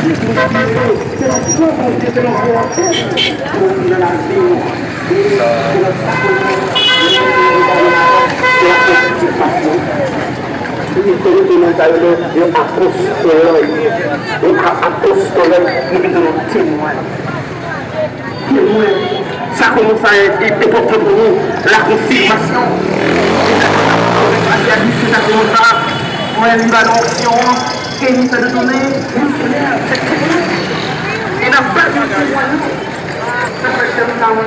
C'est la souveraineté de la volonté pour la nation. C'est le sacrement de la participation. Ministère de l'Intérieur est apostolique. Et apostolique, nous devons témoigner. Ça commence à être important pour nous, la confirmation. Ça commence à être une adoption, et nous allons donner une prière. Et la fin du témoignage, ça fait que nous avons